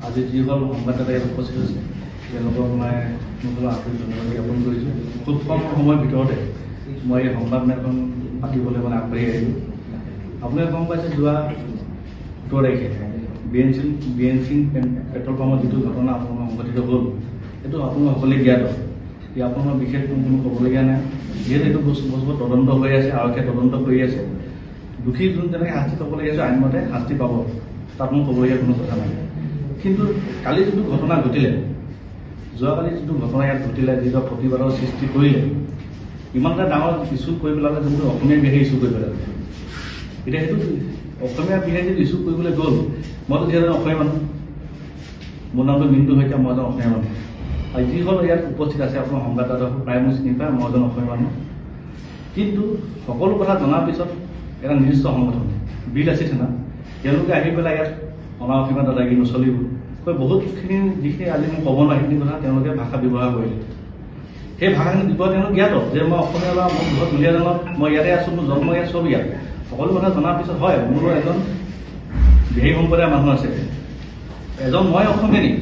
আজি যিসকল সংবাদদাতা ইয়াত উপস্থিত হৈছে তেওঁলোকক মই আন্তৰিক ধন্যবাদ জ্ঞাপন কৰিছোঁ। খুব কম সময়ৰ ভিতৰতে মই এই সংবাদমেলখন পাতিবলৈ আগবাঢ়ি আহিলোঁ। আপোনালোকে গম পাইছে যোৱা 17 তাৰিখে BNC পেট্ৰল পাম্পৰ যিটো ঘটনা আপোনালোকৰ সংঘটিত হ'ল এইটো আপোনালোক সকলোৱে জ্ঞাত। আপোনালোকৰ বিশেষ কোনো ক'বলগীয়া নাই। যিহেতু এইটো বস্তু তদন্ত হৈ আছে, আৰক্ষীয়ে তদন্ত কৰি আছে। দোষী যোন যেনেকৈ শাস্তি পাব লাগে আইনমতে শাস্তি পাব, তাত মোৰ ক'বলগীয়া কোনো কথা নাই। কিন্তু কালি যিটো ঘটনা ঘটিলে, যোৱাকালি যিটো ঘটনা ইয়াত ঘটিলে, যিটো প্ৰতিবাদৰ সৃষ্টি কৰিলে, ইমান এটা ডাঙৰ ইছ্যু কৰি পেলালে, যোনটো অসমীয়া বিহাৰী ইছ্যু কৰি পেলালে। এতিয়া সেইটো অসমীয়া বিহাৰী যদি ইছ্যু কৰিবলৈ গ'ল, মইতো যিহেতু অসমীয়া মানুহ, মোৰ নামটো মিণ্টু শইকীয়া, মই এজন অসমীয়া মানুহ। আৰু যিসকল ইয়াত উপস্থিত আছে আপোনাৰ সংবাদদাতা প্ৰায় মোৰ চিনি পায়, মই এজন অসমীয়া মানুহ। কিন্তু সকলো কথা জনাৰ পিছত এটা নিৰ্দিষ্ট সংগঠন বিল আছিল না, তেওঁলোকে আহি পেলাই ইয়াত অনাঅসমীয়া দাদাগিৰি নচলিব কৈ বহুতখিনি যিখিনি আজি মই ক'ব নোৱাৰা সেইখিনি কথা তেওঁলোকে ভাষা ব্যৱহাৰ কৰিলে। সেই ভাষাখিনি ব্যৱহাৰ তেওঁলোক জ্ঞাত যে মই অসমীয়া ল'ৰা, মই ঘৰত দুলীয়াজানত, মই ইয়াতে আছোঁ, মোৰ জন্ম ইয়াত, চব ইয়াত। সকলো কথা জনাৰ পিছত হয় মোৰো এজন বিহাৰী সম্প্ৰদায়ৰ মানুহ আছে, এজন মই অসমীয়া নেকি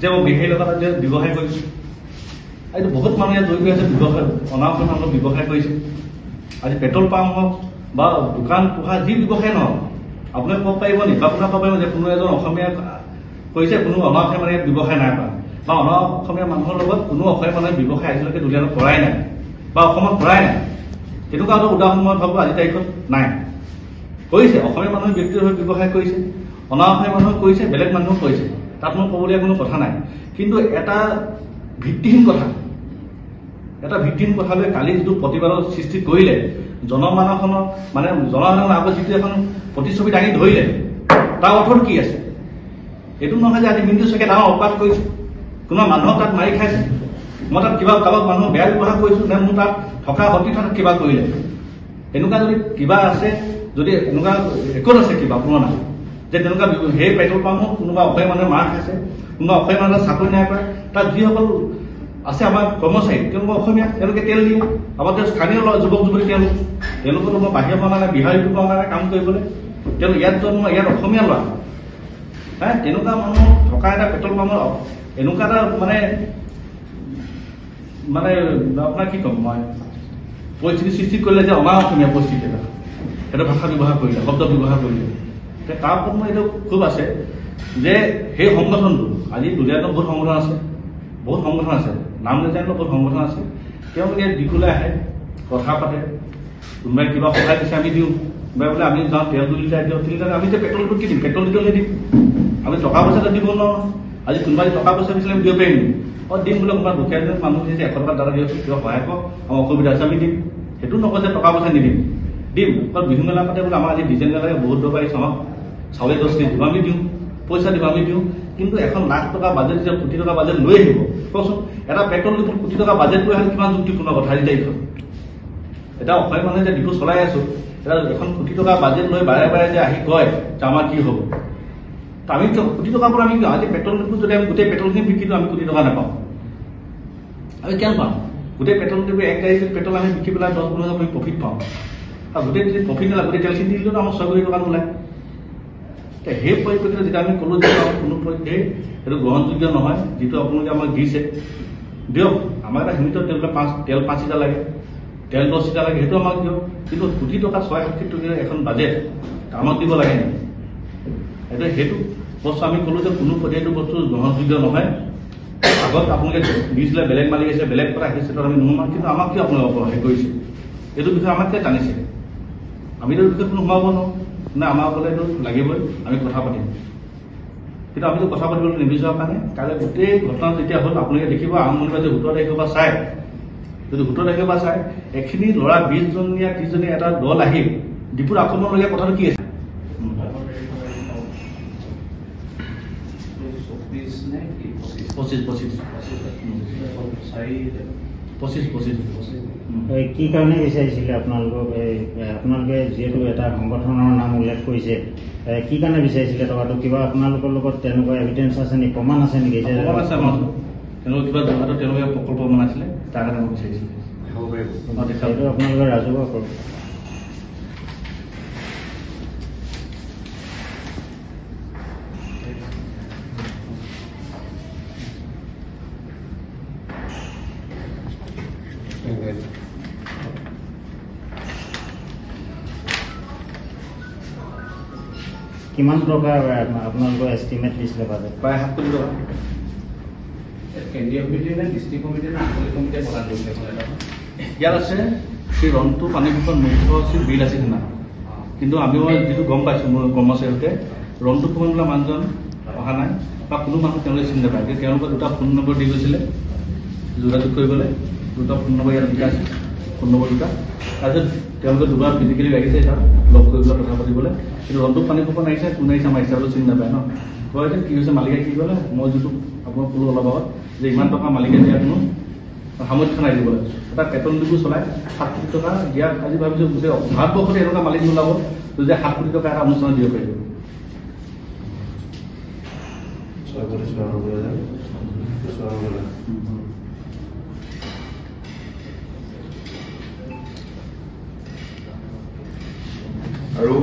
যে মই বিহাৰীৰ লগত যে ব্যৱসায় কৰিছোঁ। এইটো বহুত মানুহ ইয়াত জড়িত আছে, ব্যৱসায় অনাঅসমীয়া মানুহ ব্যৱসায় কৰিছে। আজি পেট্ৰল পাম্প হওক বা দোকান পোহা যি ব্যৱসায় নহওক, আপোনাক ক'ব পাৰিব নেকি বা আপোনাক ক'ব পাৰিব যে কোনো এজন অসমীয়া কৈছে কোনো অনাঅসমীয়া মানুহে ব্যৱসায় নাই কৰা, বা অনাঅসমীয়া মানুহৰ লগত কোনো অসমীয়া মানুহে ব্যৱসায় আজিলৈকে দুলীয়াজানত কৰাই নাই বা অসমত কৰাই নাই। তেনেকুৱা এটা উদাহৰণ মই ভাবোঁ আজিৰ তাৰিখত নাই। কৰিছে অসমীয়া মানুহে ব্যক্তিগতভাৱে ব্যৱসায় কৰিছে, অনাঅসমীয়া মানুহে কৰিছে, বেলেগ মানুহেও কৰিছে, তাত মোৰ ক'বলগীয়া কোনো কথা নাই। কিন্তু এটা ভিত্তিহীন কথালৈ কালি যিটো প্ৰতিবাদৰ সৃষ্টি কৰিলে, জনসাধাৰণৰ আগত যিটো এখন প্ৰতিচ্ছবি দাঙি ধৰিলে, তাৰ অৰ্থটো কি আছে? এইটো নহয় যে আজি মিণ্টু শইকীয়া ডাঙৰ অপৰাধ কৰিছে, কোনোবা মানুহক তাত মাৰি খাইছে, মই তাত কিবা কাৰোবাক মানুহক বেয়া ব্যৱহাৰ কৰিছোঁ, নে মোৰ তাত থকা সতি থকা কিবা কৰিলে। এনেকুৱা যদি কিবা আছে, যদি এনেকুৱা ৰেকৰ্ড আছে কিবা পুৰণা যে তেনেকুৱা সেই পেট্ৰল পাম্পত কোনোবা অসমীয়া মানুহে মাৰ খাইছে, কোনোবা অসমীয়া মানুহে চাকৰি নাই কৰে, তাত যিসকল আছে আমাৰ কৰ্মচাৰী তেওঁলোকৰ অসমীয়া, তেওঁলোকে তেল দিয়ে। আমাৰ স্থানীয় যুৱক যুৱতী তেওঁলোকৰ মই বাহিৰৰ পৰা নাই, বিহাৰীৰ পৰা নাই কাম কৰিবলৈ, তেওঁলোক ইয়াত জন্ম, ইয়াত অসমীয়া ল'ৰা। তেনেকুৱা মানুহ থকা এটা পেট্ৰল পাম্পৰ এনেকুৱা এটা আপোনাৰ কি ক'ম মই, পৰিস্থিতি সৃষ্টি কৰিলে যে অনাঅসমীয়া পৰিস্থিতি এটা, সেইটো ভাষা ব্যৱহাৰ কৰিলে, শব্দ ব্যৱহাৰ কৰিলে। তাৰ ওপৰত মোৰ এইটো খুব আছে যে সেই সংগঠনটো আজি দুলীয়াজানত বহুত সংগঠন আছে, নাম নেজানিলেও বহুত সংগঠন আছে। তেওঁলোকে দিবলৈ আহে, কথা পাতে, কোনোবাই কিবা সহায় দিছে আমি দিওঁ, কোনোবাই বোলে আমি যাওঁ তেল 2 লিটাৰ দিওঁ, 3 লিটাৰ আমি যে পেট্ৰলটো কি দিম, পেট্ৰল দিলে দিম, আমি টকা পইচাটো দিব নোৱাৰোঁ। আজি কোনোবাই টকা পইচা দিছিলে আমি দিব পাৰিম, দিম বোলে কোনোবা দুখীয়া মানুহ দিছে 100 টকা দাদা দিয়ক, কিবা সহায় কৰক, আমাৰ অসুবিধা আছে আমি দিম। সেইটো নকয় যে টকা পইচা নিদিম, দিম। বিহু মেলা পাতে বোলে আমাৰ আজি ডিজাইন লাগে বহুত দৰকাৰী, আমাক চাউলে 10 কেজি দিব, আমি দিওঁ, পইচা দিব আমি দিওঁ। কিন্তু এখন লাখ টকা বাজেট, যেতিয়া কোটি টকা বাজেট লৈ আহিব, কওকচোন এটা পেট্ৰল ডিপুত কোটি টকা বাজেট লৈ আহিলে কিমান যুক্তিপূৰ্ণ কথা আজি তাৰিখত? এটা অসমীয়া মানুহে যে ডিপু চলাই আছো, এটা এখন কোটি টকা বাজেট লৈ বাৰে বাৰে যে আহি কয় যে আমাৰ কি হ'ব? আমি কোটি টকাৰ পৰা আমি আজি পেট্ৰল ডিপুত যদি আমি গোটেই পেট্ৰলখিনি বিক্ৰী দিওঁ, আমি কোটি টকা নাপাওঁ। আমি কেন পাম? গোটেই পেট্ৰল ডিপু এক গাড়ী পেট্ৰল আমি বিক্ৰী পেলাই 10-15 আমি প্ৰফিট পাওঁ। আৰু গোটেই যদি প্ৰফিট নালাগে, গোটেই তেলখিনি দি দিলেও আমাৰ 6 কোটি টকা নোলায়। সেই পৰিপ্ৰেক্ষিতত যেতিয়া আমি ক'লো যে কোনো পক্ষেই সেইটো গ্ৰহণযোগ্য নহয়, যিটো আপোনালোকে আমাক দিছে দিয়ক, আমাক এটা সীমিত তেল 5 লিটাৰ লাগে, তেল 10 লিটাৰ লাগে, সেইটো আমাক দিয়ক। কিন্তু কোটি টকা 6-7 টকীয়া এখন বাজেট আমাক দিব লাগে নেকি? এতিয়া সেইটো বস্তু আমি ক'লো যে কোনো পৰ্যায়টো বস্তু গ্ৰহণযোগ্য নহয়। আগত আপোনালোকে দিছিলে, বেলেগ মালিক আছে, বেলেগ কথা আহিছে, আমি নোসোমাম। কিন্তু আমাক কিয় আপোনালোকে হেৰি কৰিছে, এইটো বিষয়ে আমাক কিয় টানিছে? আমিতো এই বিষয়ে কোনো সোমাব নোৱাৰোঁ নে, আমাৰ বোলে এইটো লাগিবই, আমি কথা পাতিম। কিন্তু আমিতো কথা পাতিবলৈ নিবিচাৰৰ কাৰণে কাইলৈ গোটেই ঘটনা যেতিয়া হ'ল আপোনালোকে দেখিব, আৰম্ভণিৰ পৰা যে 17 তাৰিখৰ পৰা চাই, যদি 17 তাৰিখৰ পৰা চাই এখিনি ল'ৰা 20জনীয়া 30জনীয়া এটা দল আহি ডিপুত আক্ৰমণলগীয়া কথাটো কি আছে? কি কাৰণে বিচাৰিছিলে আপোনালোকে যিহেতু এটা সংগঠনৰ নাম উল্লেখ কৰিছে, কি কাৰণে বিচাৰিছিলে টকাটো? কিবা আপোনালোকৰ লগত তেনেকুৱা এভিডেঞ্চ আছে নেকি, প্ৰমাণ আছে নেকি? তেওঁলোকে কিবা জনাটো তেওঁলোকে প্ৰকল্প বনাইছিলে, তাৰ কাৰণে মই বিচাৰিছিলে। সেইটো আপোনালোকে ৰাজহুৱা কৰক। কিমান টকা আপোনালোকৰ এষ্টিমেট দিছিলে বাজেট? প্ৰায় 7 কোটি টকা। কেন্দ্ৰীয় কমিটি নে ডিষ্ট্ৰিক্ট কমিটি নে আঞ্চলিক কমিটিয়ে প্ৰদান কৰিছিলে? ইয়াত আছে শ্ৰী ৰন্টু পানী ফুকন মুখ্য সচিব বিল আছিল না, কিন্তু আমি যিটো গম পাইছোঁ মোৰ কৰ্মচাৰীতে ৰন্টু ফুকন বোলা মানুহজন অহা নাই বা কোনো মানুহ তেওঁলোকে চিনি নাপায়। তেওঁলোকে 2টা ফোন নম্বৰ দি গৈছিলে যোগাযোগ কৰিবলৈ, 2টা ফোন নম্বৰ ইয়াত লিখা আছে, ফোন নম্বৰ 2টা। তাৰপিছত তেওঁলোকে 2বাৰ ফিজিকেলি আহিছে তাত লগ কৰিবলৈ কথা পাতিবলৈ, কিন্তু ৰন্টু পানী ফুকন আহিছে, কোন আহিছে আমাৰ হিচাপটো চিনি নাপায় ন। কয় যে কি হৈছে, মালিকে কি ক'লে, মই যিটো আপোনাক ক'লো অলপ আগত যে ইমান টকা মালিকে দিয়া কোনো সামৰ্থ্য নাই দিব লাগে। এটা পেট্ৰল ডিপু চলাই 7 কোটি টকা দিয়াত আজি ভাবিছোঁ গোটেই ভাৰতবৰ্ষতে এনেকুৱা মালিক ওলাব যে 7 কোটি টকা এটা অনুষ্ঠানত দিব পাৰিব। আৰু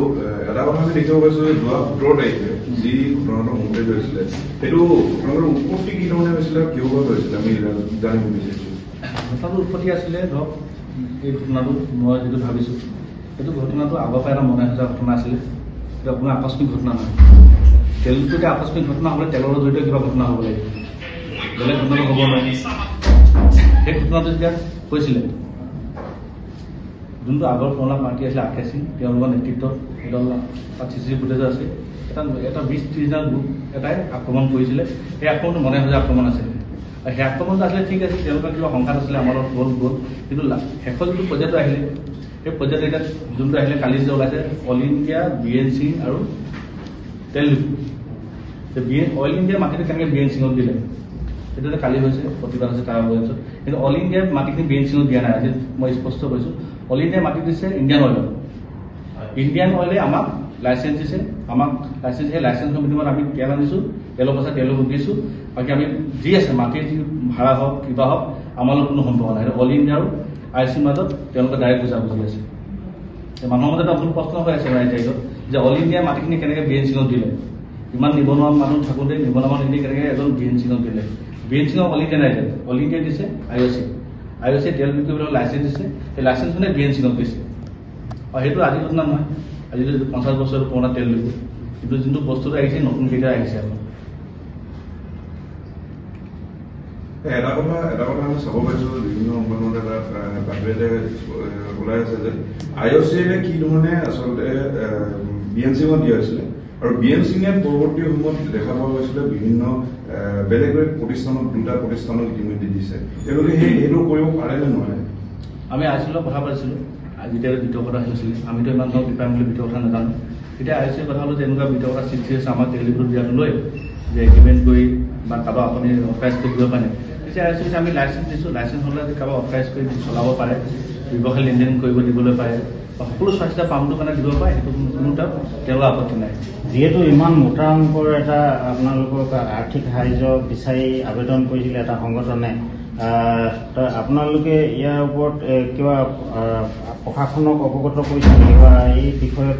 এটা কথা আমি দেখিব পাইছো যে যোৱা 17 তাৰিখে যি ঘটনাটো সংঘটিত হৈছিলে সেইটো ঘটনাটোৰ উৎপত্তি কি ধৰণে হৈছিলে, কিয় হৈছিলে, আমি জানিব বিচাৰিছো। ঘটনাটো উৎপত্তি আছিলে ধৰক এই ঘটনাটো মই যিটো ভাবিছোঁ সেইটো ঘটনাটো আগৰ পৰা এটা মনে সজা ঘটনা আছিলে। সেইটো আপোনাৰ আকস্মিক ঘটনা নহয়। তেলটো এতিয়া আকস্মিক ঘটনা হ'লে তেলৰ জড়িত কিবা ঘটনা হ'ব লাগিব, বেলেগ ঘটনাটো হ'ব নোৱাৰে। সেই ঘটনাটো যেতিয়া হৈছিলে যোনটো আগৰ পুৰণা পাৰ্টি আছিলে আখে সিং, তেওঁলোকৰ নেতৃত্বত এডল তাত CCTV ফুটেজো আছে, এটা 20-30জন গ্ৰুপ এটাই আক্ৰমণ কৰিছিলে। সেই আক্ৰমণটো মনে সজা আক্ৰমণ আছিলে। সেই আক্ৰমণটো আছিলে ঠিক আছে, তেওঁলোকৰ কিবা সংঘাত আছিলে, আমাৰ লগত গ'ল, কিন্তু শেষত যিটো পৰ্যায়টো আহিলে সেই পৰ্যায়টো এতিয়া যোনটো আহিলে কালি যে ওলাইছে অল ইণ্ডিয়া BNC আৰু তেল ডিপু। অইল ইণ্ডিয়াৰ মাটিটো কেনেকৈ BNC দিলে সেইটো এটা কালি হৈছে, প্ৰতিবাদ হৈছে তাৰ অভিযোগত। কিন্তু অল ইণ্ডিয়াৰ মাটিখিনি BNC দিয়া নাই। আজি মই স্পষ্ট কৈছোঁ, অল ইণ্ডিয়াৰ মাটি দিছে ইণ্ডিয়ান অইলত। ইণ্ডিয়ান অইলে আমাক লাইচেঞ্চ দিছে, সেই লাইচেঞ্চৰ বিনিময়ত আমি তেল আনিছোঁ, তেলৰ পইচা তেলো দিছোঁ। বাকী আমি যি আছে মাটিৰ যি ভাড়া হওক কিবা হওক আমাৰ লগত কোনো সম্পৰ্ক নাই। অল ইণ্ডিয়া আৰু IOCৰ মাজত তেওঁলোকে ডাইৰেক্ট বুজাবুজি আছে। মানুহৰ মাজত আপুনি প্ৰশ্ন হৈ আছে ৰাইজত যে অল ইণ্ডিয়াৰ মাটিখিনি কেনেকৈ BNC দিলে, ইমান নিবনুৱা মানুহ থাকোঁতে নিবনুৱা মানুহ নিদি কেনেকৈ এজন BNC দিলে। BNC অল ইণ্ডিয়া নাই, অল ইণ্ডিয়া দিছে IOC তেল বিক্ৰী কৰিবলৈ লাইচেঞ্চ দিছে, সেই লাইচেঞ্চখনে BNC দিছে। আৰু সেইটো আজি ঘটনা নহয়, আজি 50 বছৰ পুৰণা তেল ডিপু, কিন্তু যোনটো বস্তুটো আহিছে নতুন কেইটা আহিছে। এটা কথা আমি চাব পাইছো বিভিন্ন সংগঠনত এটা বাতৰিতে ওলাই আছে যে IOCয়ে কি ধৰণে আচলতে BNC দিয়া হৈছিলে, আৰু BNC পৰৱৰ্তী সময়ত দেখা পোৱা গৈছিলে বিভিন্ন বেলেগ বেলেগ প্ৰতিষ্ঠানত 2টা প্ৰতিষ্ঠানক ইতিমধ্যে দিছে। তেওঁলোকে সেইটো কৰিব পাৰে নে নোৱাৰে? আমি IOCৰ কথা পাতিছিলোঁ, যেতিয়া ভিতৰৰ কথা হৈছিলে আমিতো ইমান ধৰক ডিপাৰ্টমেণ্টৰ ভিতৰৰ কথা নাজানো। এতিয়া IOCৰ কথা হ'লো যে এনেকুৱা ভিতৰৰ কথা সৃষ্টি হৈছে আমাৰ তেল ডিপুত দিয়াটো লৈ যে এগ্ৰিমেণ্ট কৰি বা কাৰোবাক আপুনি অথৰাইজ কৰি দিব পাৰে। তেতিয়া IOC আমি লাইচেঞ্চ দিছোঁ, লাইচেঞ্চ হ'লে কাৰোবাক অথৰাইজ কৰি চলাব পাৰে, ব্যৱসায় লেনদেন কৰিব দিবলৈ পাৰে, বা সকলো স্বাস্থ্য পাম্পটোৰ কাৰণে দিব পাৰে, সেইটো কোনো তেওঁলোকৰ আপত্তি নাই। যিহেতু ইমান মোটা অংকৰ এটা আপোনালোকক আৰ্থিক সাহায্য বিচাৰি আবেদন কৰিছিলে এটা সংগঠনে, আপোনালোকে ইয়াৰ ওপৰত কিবা প্ৰশাসনক অৱগত কৰিছে নেকি বা এই বিষয়ে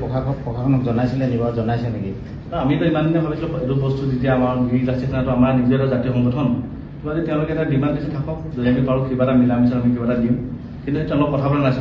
প্ৰশাসনক জনাইছিলে নেকি বা জনাইছে নেকি? আমিতো ইমান দিনে ভাবিছিলোঁ এইটো বস্তু যেতিয়া আমাৰ গিৰিজ আছে আমাৰ নিজৰ এটা জাতীয় সংগঠন, তেওঁলোকে এটা ডিমাণ্ড দিছে থাকক, যদি আমি পাৰোঁ কিবা এটা মিলা মিছা আমি কিবা এটা দিম, কিন্তু তেওঁলোকক কথা পতা নাছিলে।